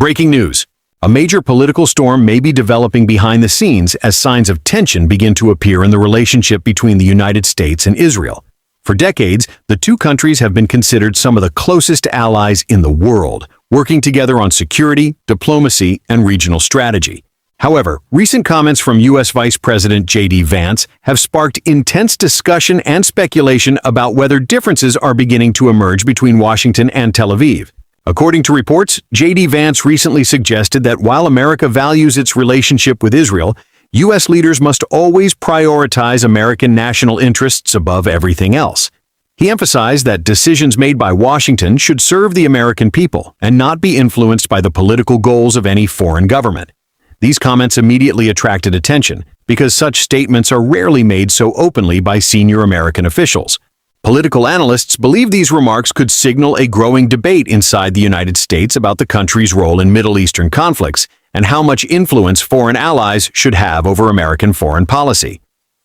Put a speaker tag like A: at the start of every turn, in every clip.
A: Breaking news. A major political storm may be developing behind the scenes as signs of tension begin to appear in the relationship between the United States and Israel. For decades, the two countries have been considered some of the closest allies in the world, working together on security, diplomacy, and regional strategy. However, recent comments from U.S. Vice President JD Vance have sparked intense discussion and speculation about whether differences are beginning to emerge between Washington and Tel Aviv. According to reports, JD Vance recently suggested that while America values its relationship with Israel, U.S. leaders must always prioritize American national interests above everything else. He emphasized that decisions made by Washington should serve the American people and not be influenced by the political goals of any foreign government. These comments immediately attracted attention because such statements are rarely made so openly by senior American officials. Political analysts believe these remarks could signal a growing debate inside the United States about the country's role in Middle Eastern conflicts and how much influence foreign allies should have over American foreign policy.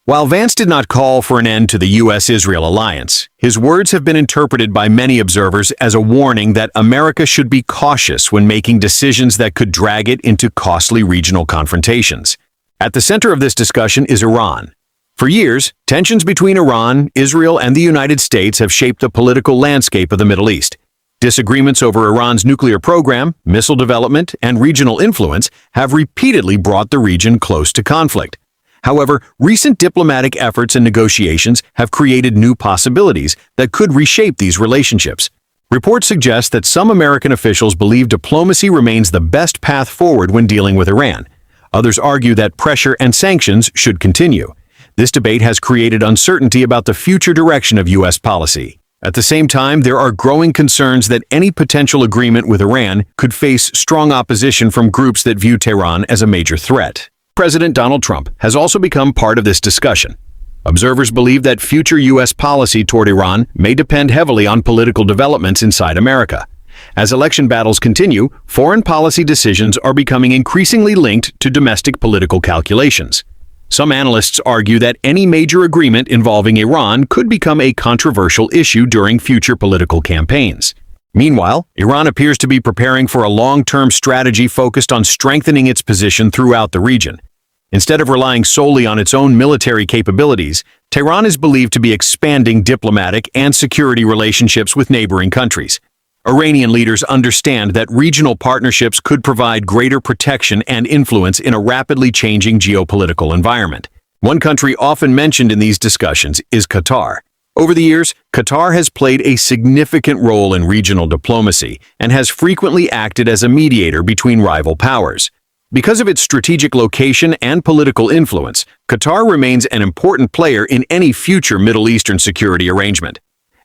A: While Vance did not call for an end to the U.S.-Israel alliance, his words have been interpreted by many observers as a warning that America should be cautious when making decisions that could drag it into costly regional confrontations. At the center of this discussion is Iran. For years, tensions between Iran, Israel, and the United States have shaped the political landscape of the Middle East. Disagreements over Iran's nuclear program, missile development, and regional influence have repeatedly brought the region close to conflict. However, recent diplomatic efforts and negotiations have created new possibilities that could reshape these relationships. Reports suggest that some American officials believe diplomacy remains the best path forward when dealing with Iran. Others argue that pressure and sanctions should continue. This debate has created uncertainty about the future direction of U.S. policy. At the same time, there are growing concerns that any potential agreement with Iran could face strong opposition from groups that view Tehran as a major threat. President Donald Trump has also become part of this discussion. Observers believe that future U.S. policy toward Iran may depend heavily on political developments inside America. As election battles continue, foreign policy decisions are becoming increasingly linked to domestic political calculations. Some analysts argue that any major agreement involving Iran could become a controversial issue during future political campaigns. Meanwhile, Iran appears to be preparing for a long-term strategy focused on strengthening its position throughout the region. Instead of relying solely on its own military capabilities, Tehran is believed to be expanding diplomatic and security relationships with neighboring countries. Iranian leaders understand that regional partnerships could provide greater protection and influence in a rapidly changing geopolitical environment. One country often mentioned in these discussions is Qatar. Over the years, Qatar has played a significant role in regional diplomacy and has frequently acted as a mediator between rival powers. Because of its strategic location and political influence, Qatar remains an important player in any future Middle Eastern security arrangement.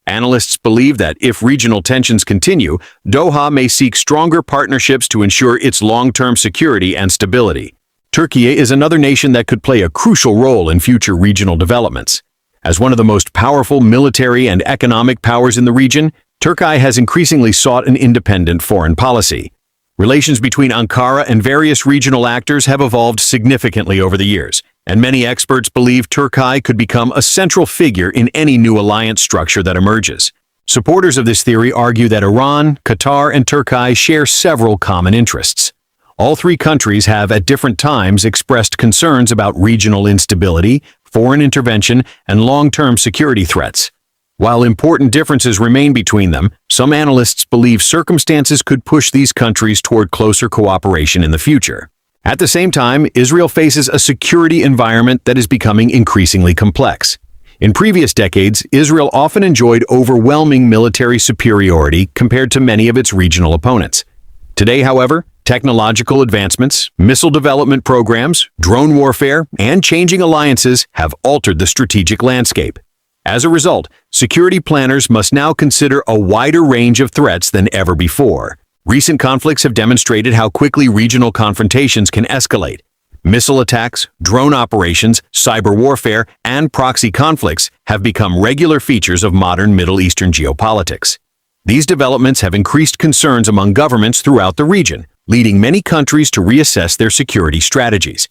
A: Analysts believe that if regional tensions continue, Doha may seek stronger partnerships to ensure its long-term security and stability. Türkiye is another nation that could play a crucial role in future regional developments. As one of the most powerful military and economic powers in the region, Türkiye has increasingly sought an independent foreign policy. Relations between Ankara and various regional actors have evolved significantly over the years, and many experts believe Türkiye could become a central figure in any new alliance structure that emerges. Supporters of this theory argue that Iran, Qatar, and Türkiye share several common interests. All three countries have at different times expressed concerns about regional instability, foreign intervention, and long-term security threats. While important differences remain between them, some analysts believe circumstances could push these countries toward closer cooperation in the future. At the same time, Israel faces a security environment that is becoming increasingly complex. In previous decades, Israel often enjoyed overwhelming military superiority compared to many of its regional opponents. Today, however, technological advancements, missile development programs, drone warfare, and changing alliances have altered the strategic landscape. As a result, security planners must now consider a wider range of threats than ever before. Recent conflicts have demonstrated how quickly regional confrontations can escalate. Missile attacks, drone operations, cyber warfare, and proxy conflicts have become regular features of modern Middle Eastern geopolitics. These developments have increased concerns among governments throughout the region, leading many countries to reassess their security strategies.